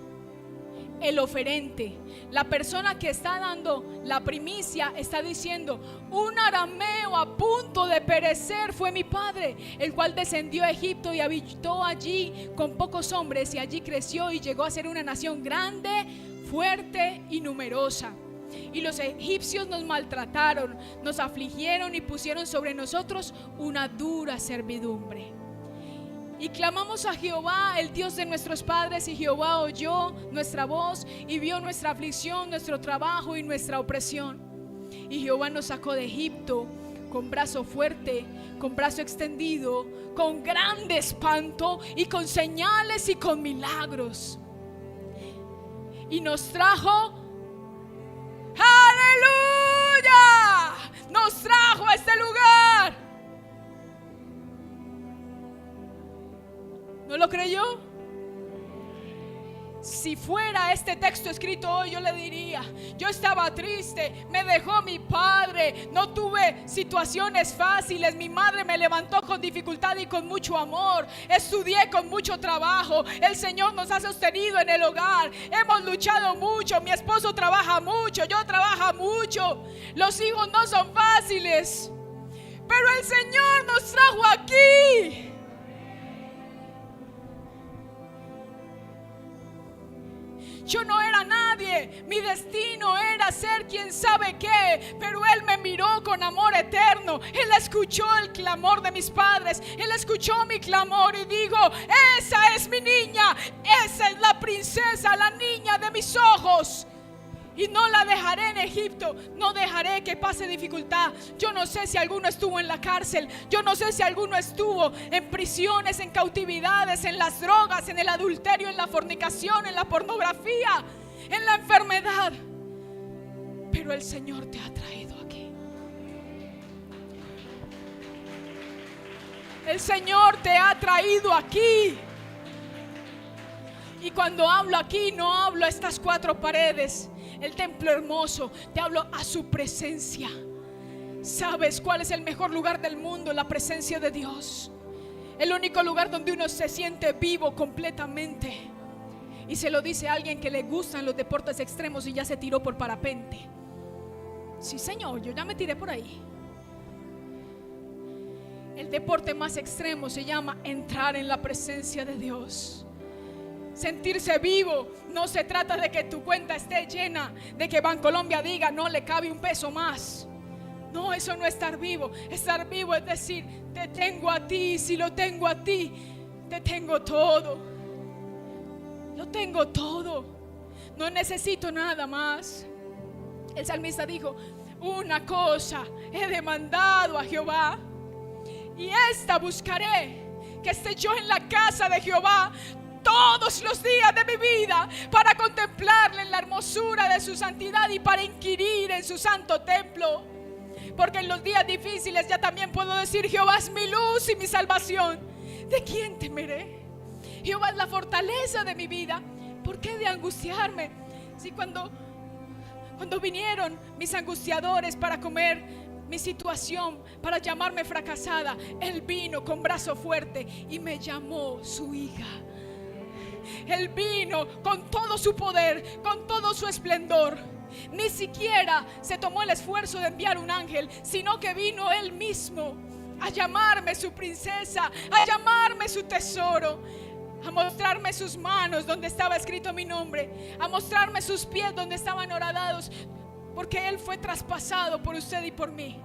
El oferente, la persona que está dando la primicia, está diciendo: un arameo a punto de perecer fue mi padre, el cual descendió a Egipto y habitó allí con pocos hombres, y allí creció y llegó a ser una nación grande, fuerte y numerosa. Y los egipcios nos maltrataron, nos afligieron y pusieron sobre nosotros una dura servidumbre. Y clamamos a Jehová, el Dios de nuestros padres, y Jehová oyó nuestra voz y vio nuestra aflicción, nuestro trabajo y nuestra opresión. Y Jehová nos sacó de Egipto con brazo fuerte, con brazo extendido, con grande espanto y con señales y con milagros. Y nos trajo, ¡aleluya!, nos trajo a este lugar. ¿No lo creyó? Si fuera este texto escrito hoy, yo le diría: yo estaba triste, me dejó mi padre, no tuve situaciones fáciles, mi madre me levantó con dificultad y con mucho amor, estudié con mucho trabajo, el Señor nos ha sostenido en el hogar, hemos luchado mucho, mi esposo trabaja mucho, yo trabajo mucho, los hijos no son fáciles, pero el Señor nos trajo aquí. Yo no era nadie, mi destino era ser quien sabe qué, pero Él me miró con amor eterno. Él escuchó el clamor de mis padres, Él escuchó mi clamor y dijo: esa es mi niña, esa es la princesa, la niña de mis ojos. Y no la dejaré en Egipto, no dejaré que pase dificultad. Yo no sé si alguno estuvo en la cárcel, yo no sé si alguno estuvo en prisiones, en cautividades, en las drogas, en el adulterio, en la fornicación, en la pornografía, en la enfermedad, pero el Señor te ha traído aquí. El Señor te ha traído aquí. Y cuando hablo aquí, no hablo a estas cuatro paredes, el templo hermoso, te hablo a su presencia. ¿Sabes cuál es el mejor lugar del mundo? La presencia de Dios. El único lugar donde uno se siente vivo completamente. Y se lo dice a alguien que le gustan los deportes extremos y ya se tiró por parapente. Sí, Señor, yo ya me tiré por ahí. El deporte más extremo se llama entrar en la presencia de Dios. Sentirse vivo. No se trata de que tu cuenta esté llena, de que Bancolombia diga: no le cabe un peso más. No, eso no es estar vivo. Estar vivo es decir: te tengo a ti. Si lo tengo a ti, te tengo todo. Lo tengo todo. No necesito nada más. El salmista dijo: una cosa he demandado a Jehová, y esta buscaré, que esté yo en la casa de Jehová todos los días de mi vida para contemplarle en la hermosura de su santidad y para inquirir en su santo templo. Porque en los días difíciles ya también puedo decir: Jehová es mi luz y mi salvación. ¿De quién temeré? Jehová es la fortaleza de mi vida. ¿Por qué de angustiarme? Si cuando vinieron mis angustiadores para comer mi situación, para llamarme fracasada, Él vino con brazo fuerte y me llamó su hija. Él vino con todo su poder, con todo su esplendor. Ni siquiera se tomó el esfuerzo de enviar un ángel, sino que vino Él mismo a llamarme su princesa, a llamarme su tesoro, a mostrarme sus manos donde estaba escrito mi nombre, a mostrarme sus pies donde estaban horadados, porque Él fue traspasado por usted y por mí.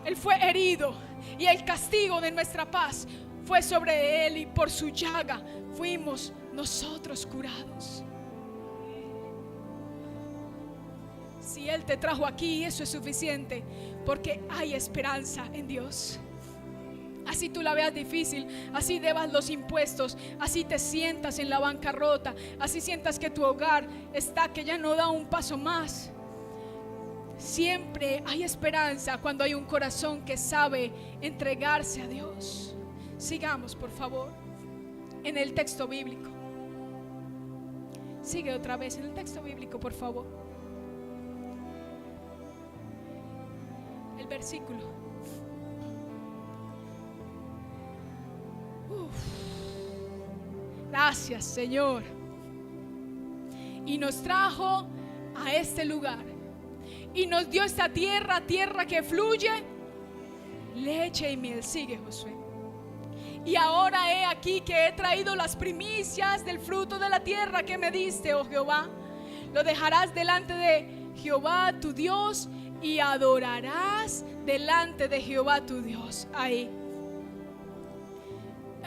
Él fue herido y el castigo de nuestra paz fue sobre Él, y por su llaga fuimos nosotros curados. Si Él te trajo aquí, eso es suficiente, porque hay esperanza en Dios. Así tú la veas difícil, así debas los impuestos, así te sientas en la bancarrota, así sientas que tu hogar está, que ya no da un paso más. Siempre hay esperanza cuando hay un corazón que sabe entregarse a Dios. Sigamos, por favor, en el texto bíblico. Sigue otra vez en el texto bíblico, por favor. El versículo. Gracias, Señor. Y nos trajo a este lugar y nos dio esta tierra, tierra que fluye leche y miel. Sigue, Josué. Y ahora he aquí que he traído las primicias del fruto de la tierra que me diste, oh Jehová. Lo dejarás delante de Jehová tu Dios y adorarás delante de Jehová tu Dios. Ahí.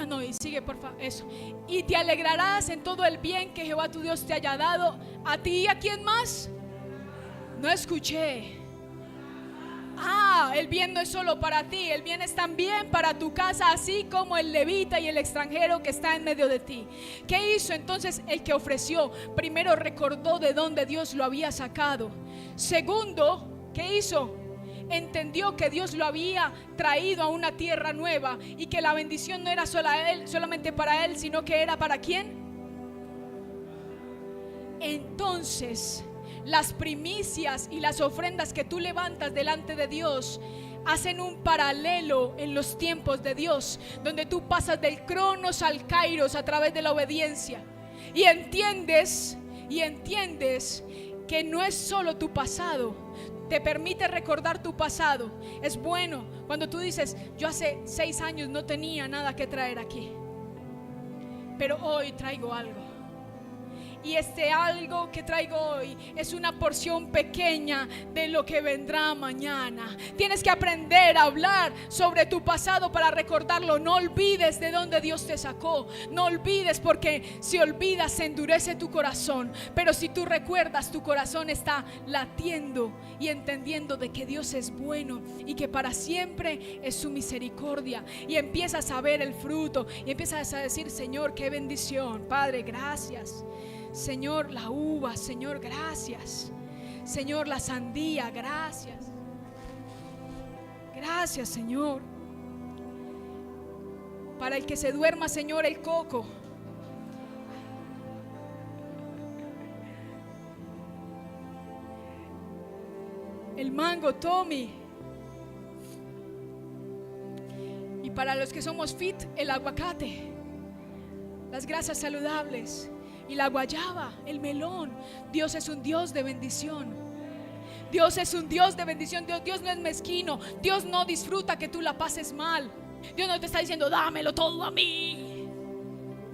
No, y sigue, por favor, eso. Y te alegrarás en todo el bien que Jehová tu Dios te haya dado. ¿A ti y a quién más? No escuché. El bien no es solo para ti, el bien es también para tu casa, así como el levita y el extranjero que está en medio de ti. ¿Qué hizo entonces el que ofreció? Primero, recordó de dónde Dios lo había sacado. Segundo, ¿qué hizo? Entendió que Dios lo había traído a una tierra nueva y que la bendición no era solamente para él, sino que era para ¿quién? Entonces, las primicias y las ofrendas que tú levantas delante de Dios hacen un paralelo en los tiempos de Dios, donde tú pasas del cronos al kairos a través de la obediencia, y entiendes que no es solo tu pasado. Te permite recordar tu pasado. Es bueno cuando tú dices: yo hace 6 años no tenía nada que traer aquí, pero hoy traigo algo. Y este algo que traigo hoy es una porción pequeña de lo que vendrá mañana. Tienes que aprender a hablar sobre tu pasado para recordarlo. No olvides de dónde Dios te sacó. No olvides, porque si olvidas se endurece tu corazón. Pero si tú recuerdas, tu corazón está latiendo y entendiendo de que Dios es bueno y que para siempre es su misericordia. Y empiezas a ver el fruto y empiezas a decir: Señor, qué bendición. Padre, gracias. Señor, la uva, Señor, gracias. Señor, la sandía, gracias. Gracias, Señor. Para el que se duerma, Señor, el coco. El mango, Tommy. Y para los que somos fit, el aguacate. Las grasas saludables. Y la guayaba, el melón. Dios es un Dios de bendición. Dios es un Dios de bendición. Dios no es mezquino. Dios no disfruta que tú la pases mal. Dios no te está diciendo: dámelo todo a mí.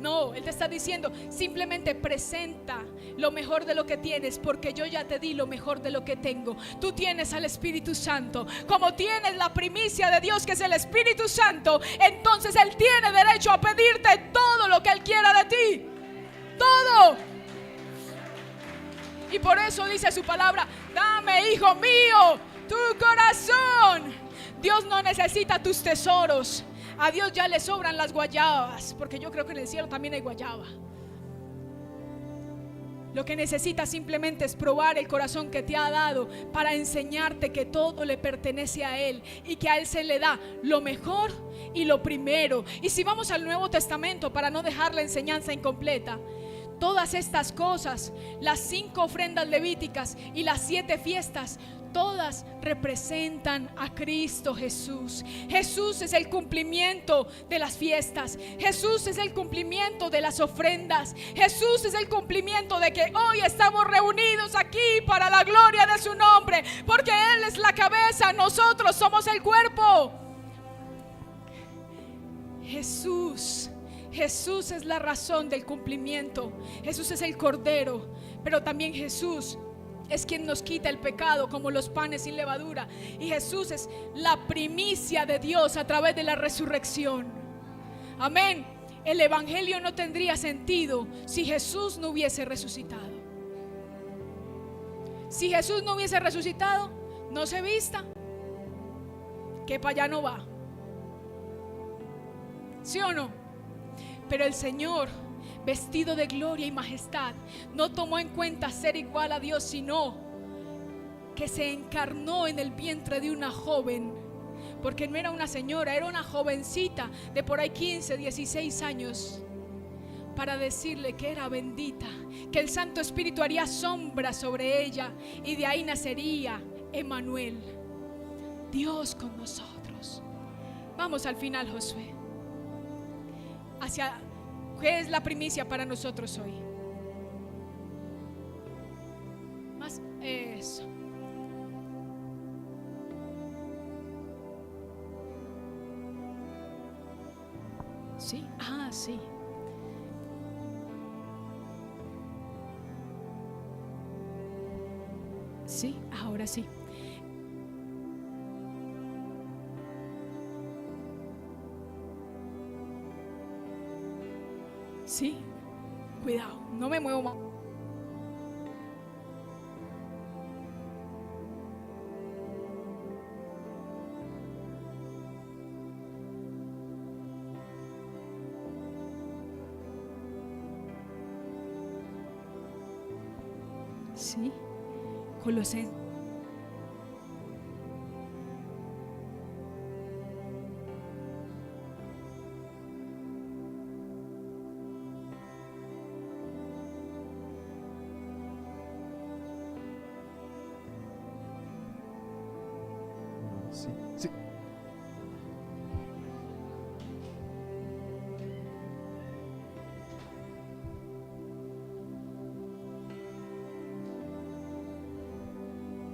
No, Él te está diciendo: simplemente presenta lo mejor de lo que tienes, porque yo ya te di lo mejor de lo que tengo. Tú tienes al Espíritu Santo. Como tienes la primicia de Dios, que es el Espíritu Santo, entonces Él tiene derecho a pedirte todo lo que Él quiera de ti. Todo. Y por eso dice su palabra: dame, hijo mío, tu corazón. Dios no necesita tus tesoros. A Dios ya le sobran las guayabas, porque yo creo que en el cielo también hay guayaba. Lo que necesitas simplemente es probar el corazón que te ha dado para enseñarte que todo le pertenece a Él y que a Él se le da lo mejor y lo primero. Y si vamos al Nuevo Testamento, para no dejar la enseñanza incompleta, todas estas cosas, las 5 ofrendas levíticas y las 7 fiestas, todas representan a Cristo Jesús. Jesús es el cumplimiento de las fiestas. Jesús es el cumplimiento de las ofrendas. Jesús es el cumplimiento de que hoy estamos reunidos aquí para la gloria de su nombre, porque Él es la cabeza, nosotros somos el cuerpo. Jesús es la razón del cumplimiento. Jesús es el Cordero, pero también Jesús es quien nos quita el pecado, como los panes sin levadura. Y Jesús es la primicia de Dios a través de la resurrección. Amén. El evangelio no tendría sentido si Jesús no hubiese resucitado. Si Jesús no hubiese resucitado, no se vista, que para allá no va. ¿Sí o no? Pero el Señor, vestido de gloria y majestad, no tomó en cuenta ser igual a Dios, sino que se encarnó en el vientre de una joven, porque no era una señora, era una jovencita de por ahí 15, 16 años, para decirle que era bendita, que el Santo Espíritu haría sombra sobre ella y de ahí nacería Emmanuel, Dios con nosotros. Vamos al final, Josué, hacia ¿qué es la primicia para nosotros hoy? Más eso. Sí, sí. Sí, ahora sí. Sí, cuidado, no me muevo más. Sí, Colosenses. Sí.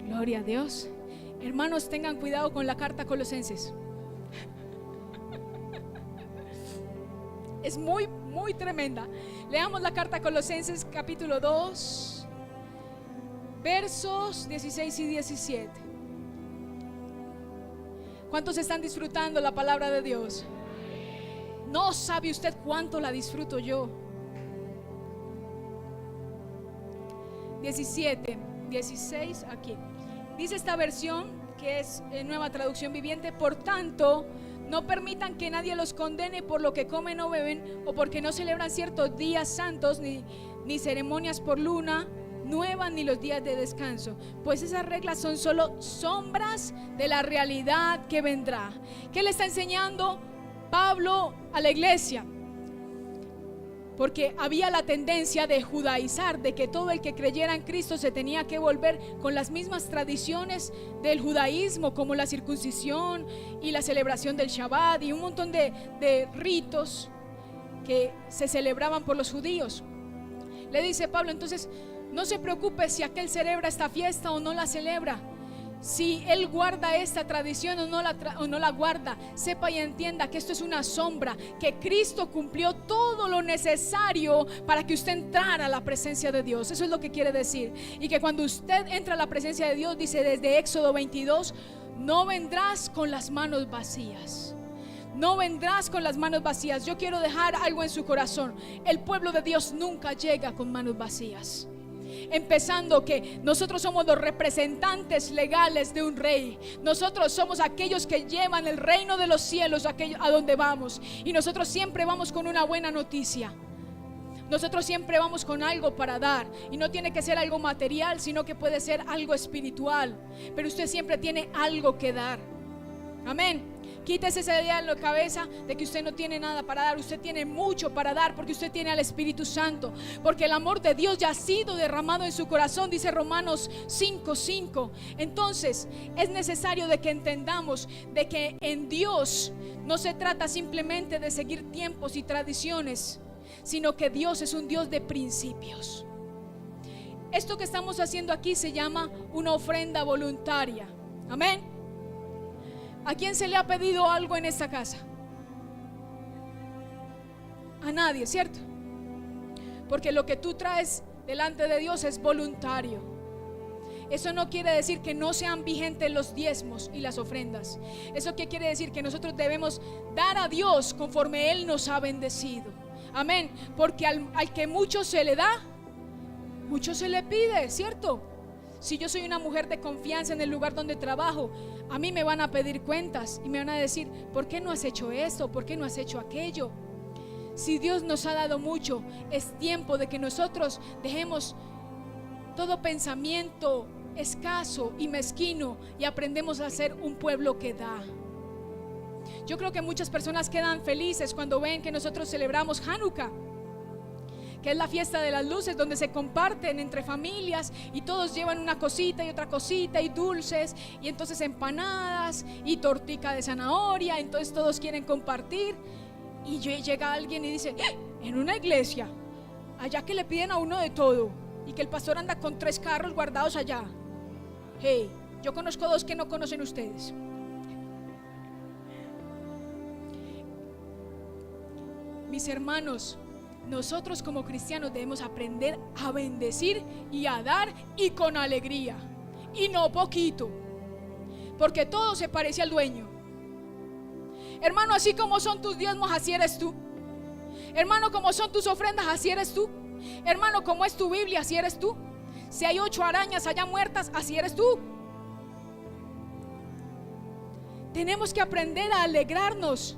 Gloria a Dios. Hermanos, tengan cuidado con la carta a Colosenses. Es muy tremenda. Leamos la carta a Colosenses capítulo 2, versos 16 y 17. ¿Cuántos están disfrutando la palabra de Dios? No sabe usted cuánto la disfruto yo. 17, 16 aquí. Dice esta versión, que es Nueva Traducción Viviente: por tanto, no permitan que nadie los condene por lo que comen o beben, o porque no celebran ciertos días santos, ni ceremonias por luna nueva, ni los días de descanso, pues esas reglas son solo sombras de la realidad que vendrá. ¿Qué le está enseñando Pablo a la iglesia? Porque había la tendencia de judaizar, de que todo el que creyera en Cristo se tenía que volver con las mismas tradiciones del judaísmo, como la circuncisión y la celebración del Shabbat y un montón de ritos que se celebraban por los judíos. Le dice Pablo, entonces no se preocupe si aquel celebra esta fiesta o no la celebra, si él guarda esta tradición o no la guarda. Sepa y entienda que esto es una sombra, que Cristo cumplió todo lo necesario para que usted entrara a la presencia de Dios. Eso es lo que quiere decir. Y que cuando usted entra a la presencia de Dios, dice desde Éxodo 22, no vendrás con las manos vacías. No vendrás con las manos vacías. Yo quiero dejar algo en su corazón: el pueblo de Dios nunca llega con manos vacías. Empezando que nosotros somos los representantes legales de un rey. Nosotros somos aquellos que llevan el reino de los cielos a donde vamos. Y nosotros siempre vamos con una buena noticia. Nosotros siempre vamos con algo para dar, y no tiene que ser algo material, sino que puede ser algo espiritual, pero usted siempre tiene algo que dar. Amén. Quítese esa idea en la cabeza de que usted no tiene nada para dar. Usted tiene mucho para dar, porque usted tiene al Espíritu Santo, porque el amor de Dios ya ha sido derramado en su corazón, dice Romanos 5:5. Entonces es necesario de que entendamos de que en Dios no se trata simplemente de seguir tiempos y tradiciones, sino que Dios es un Dios de principios. Esto que estamos haciendo aquí se llama una ofrenda voluntaria. Amén. ¿A quién se le ha pedido algo en esta casa? A nadie, ¿cierto? Porque lo que tú traes delante de Dios es voluntario. Eso no quiere decir que no sean vigentes los diezmos y las ofrendas. Eso que quiere decir que nosotros debemos dar a Dios conforme Él nos ha bendecido. Amén. Porque al que mucho se le da, mucho se le pide, ¿cierto? Si yo soy una mujer de confianza en el lugar donde trabajo, a mí me van a pedir cuentas y me van a decir: ¿por qué no has hecho esto? ¿Por qué no has hecho aquello? Si Dios nos ha dado mucho, es tiempo de que nosotros dejemos todo pensamiento escaso y mezquino y aprendemos a ser un pueblo que da. Yo creo que muchas personas quedan felices cuando ven que nosotros celebramos Hanukkah, que es la fiesta de las luces, donde se comparten entre familias y todos llevan una cosita y otra cosita y dulces, y entonces empanadas y tortica de zanahoria, entonces todos quieren compartir. Y llega alguien y dice: en una iglesia, allá que le piden a uno de todo y que el pastor anda con 3 carros guardados allá. Hey, yo conozco 2 que no conocen ustedes. Mis hermanos, nosotros como cristianos debemos aprender a bendecir y a dar, y con alegría, y no poquito, porque todo se parece al dueño. Hermano, así como son tus diezmos, así eres tú. Hermano, como son tus ofrendas, así eres tú. Hermano, como es tu Biblia, así eres tú. Si hay 8 arañas allá muertas, así eres tú. Tenemos que aprender a alegrarnos.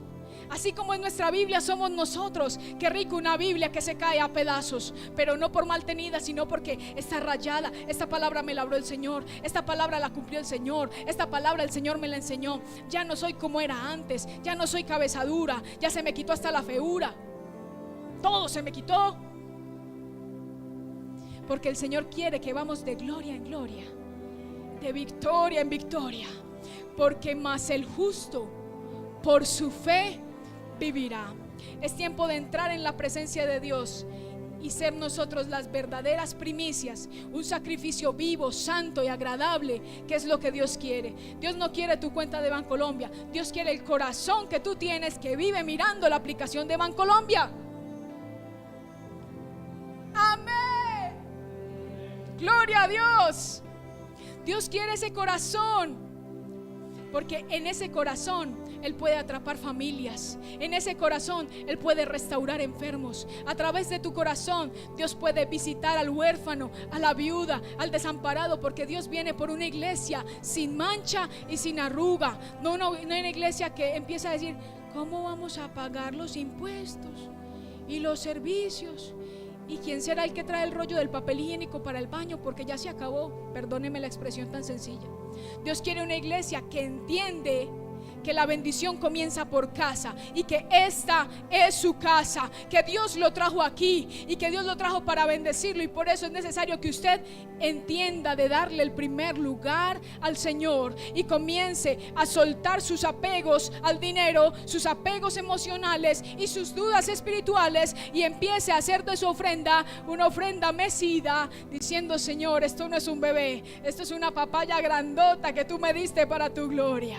Así como en nuestra Biblia somos nosotros. Qué rico una Biblia que se cae a pedazos, pero no por mal tenida, sino porque está rayada. Esta palabra me la habló el Señor, esta palabra la cumplió el Señor, esta palabra el Señor me la enseñó. Ya no soy como era antes, ya no soy cabeza dura, ya se me quitó hasta la feura. Todo se me quitó. Porque el Señor quiere que vamos de gloria en gloria, de victoria en victoria. Porque más el justo por su fe vivirá. Es tiempo de entrar en la presencia de Dios y ser nosotros las verdaderas primicias, un sacrificio vivo, santo y agradable, que es lo que Dios quiere. Dios no quiere tu cuenta de Bancolombia, Dios quiere el corazón que tú tienes, que vive mirando la aplicación de Bancolombia. Amén. Gloria a Dios. Dios quiere ese corazón, porque en ese corazón Él puede atrapar familias. En ese corazón Él puede restaurar enfermos. A través de tu corazón Dios puede visitar al huérfano, a la viuda, al desamparado, porque Dios viene por una iglesia sin mancha y sin arruga. No una iglesia que empieza a decir: ¿cómo vamos a pagar los impuestos y los servicios? ¿Y quién será el que trae el rollo del papel higiénico para el baño? Porque ya se acabó. Perdóneme la expresión tan sencilla. Dios quiere una iglesia que entiende que la bendición comienza por casa, y que esta es su casa, que Dios lo trajo aquí y que Dios lo trajo para bendecirlo. Y por eso es necesario que usted entienda de darle el primer lugar al Señor y comience a soltar sus apegos al dinero, sus apegos emocionales y sus dudas espirituales, y empiece a hacer de su ofrenda una ofrenda mecida, diciendo: Señor, esto no es un bebé, esto es una papaya grandota que tú me diste para tu gloria.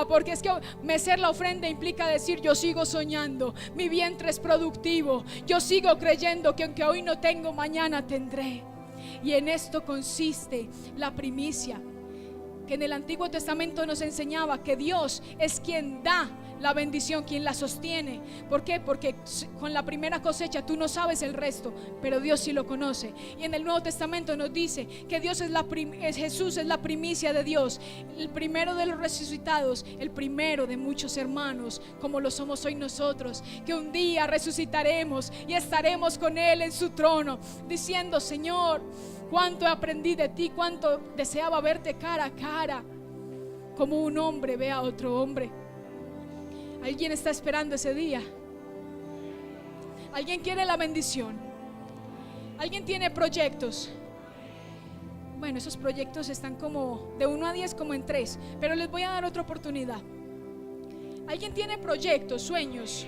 Porque es que mecer la ofrenda implica decir: yo sigo soñando, mi vientre es productivo, yo sigo creyendo que aunque hoy no tengo, mañana tendré. Y en esto consiste la primicia, que en el Antiguo Testamento nos enseñaba que Dios es quien da la bendición, quien la sostiene. ¿Por qué? Porque con la primera cosecha tú no sabes el resto, pero Dios sí lo conoce. Y en el Nuevo Testamento nos dice que Jesús es la primicia de Dios, el primero de los resucitados, el primero de muchos hermanos, como lo somos hoy nosotros, que un día resucitaremos y estaremos con Él en su trono, diciendo: Señor, cuánto aprendí de ti, cuánto deseaba verte cara a cara, como un hombre ve a otro hombre. ¿Alguien está esperando ese día? ¿Alguien quiere la bendición? ¿Alguien tiene proyectos? Bueno, esos proyectos están como de 1 a 10, como en 3, pero les voy a dar otra oportunidad. ¿Alguien tiene proyectos, sueños?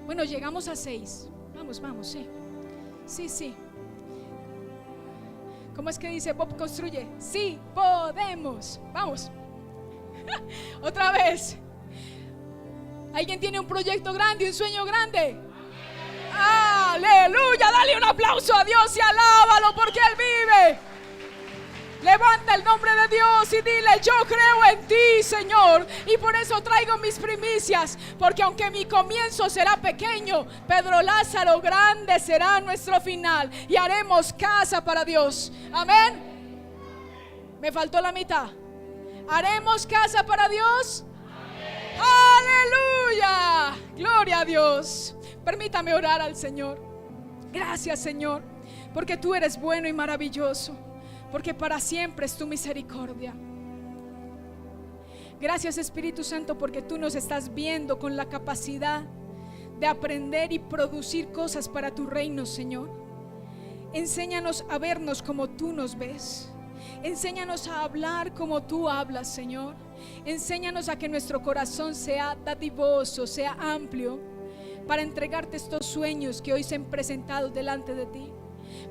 Bueno, llegamos a 6. Vamos, sí. ¿Cómo es que dice Bob Construye? Sí, podemos. Vamos. Otra vez. ¿Alguien tiene un proyecto grande, un sueño grande? Aleluya, dale un aplauso a Dios y alábalo, porque Él vive. Levanta el nombre de Dios y dile: yo creo en ti, Señor, y por eso traigo mis primicias, porque aunque mi comienzo será pequeño, Pedro Lázaro, grande será nuestro final, y haremos casa para Dios. Amén. Me faltó la mitad. ¿Haremos casa para Dios? Aleluya, gloria a Dios. Permítame orar al Señor. Gracias, Señor, porque tú eres bueno y maravilloso, porque para siempre es tu misericordia. Gracias, Espíritu Santo, porque tú nos estás viendo con la capacidad de aprender y producir cosas para tu reino, Señor. Enséñanos a vernos como tú nos ves. Enséñanos a hablar como tú hablas, Señor. Enséñanos a que nuestro corazón sea dadivoso, sea amplio, para entregarte estos sueños que hoy se han presentado delante de ti.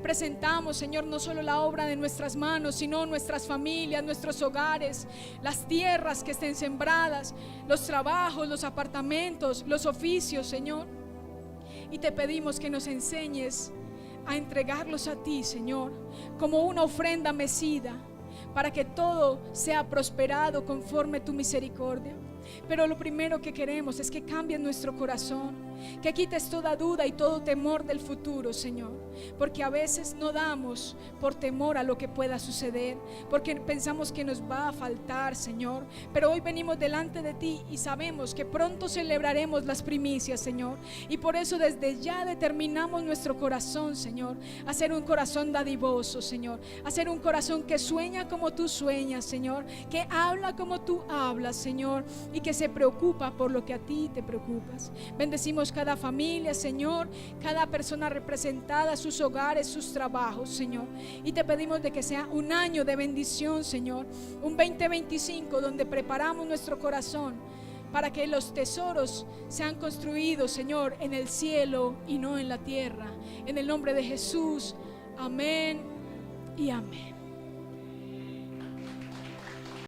Presentamos, Señor, no solo la obra de nuestras manos, sino nuestras familias, nuestros hogares, las tierras que estén sembradas, los trabajos, los apartamentos, los oficios, Señor. Y te pedimos que nos enseñes a entregarlos a ti, Señor, como una ofrenda mecida, para que todo sea prosperado conforme tu misericordia. Pero lo primero que queremos es que cambies nuestro corazón, que quites toda duda y todo temor del futuro, Señor, porque a veces no damos por temor a lo que pueda suceder, porque pensamos que nos va a faltar, Señor. Pero hoy venimos delante de ti y sabemos que pronto celebraremos las primicias, Señor, y por eso desde ya determinamos nuestro corazón, Señor, a ser un corazón dadivoso, Señor, a ser un corazón que sueña como tú sueñas, Señor, que habla como tú hablas, Señor, y que se preocupa por lo que a ti te preocupas. Bendecimos cada familia, Señor, cada persona representada, sus hogares, sus trabajos, Señor, y te pedimos de que sea un año de bendición, Señor, un 2025 donde preparamos nuestro corazón para que los tesoros sean construidos, Señor, en el cielo y no en la tierra. En el nombre de Jesús, amén y amén.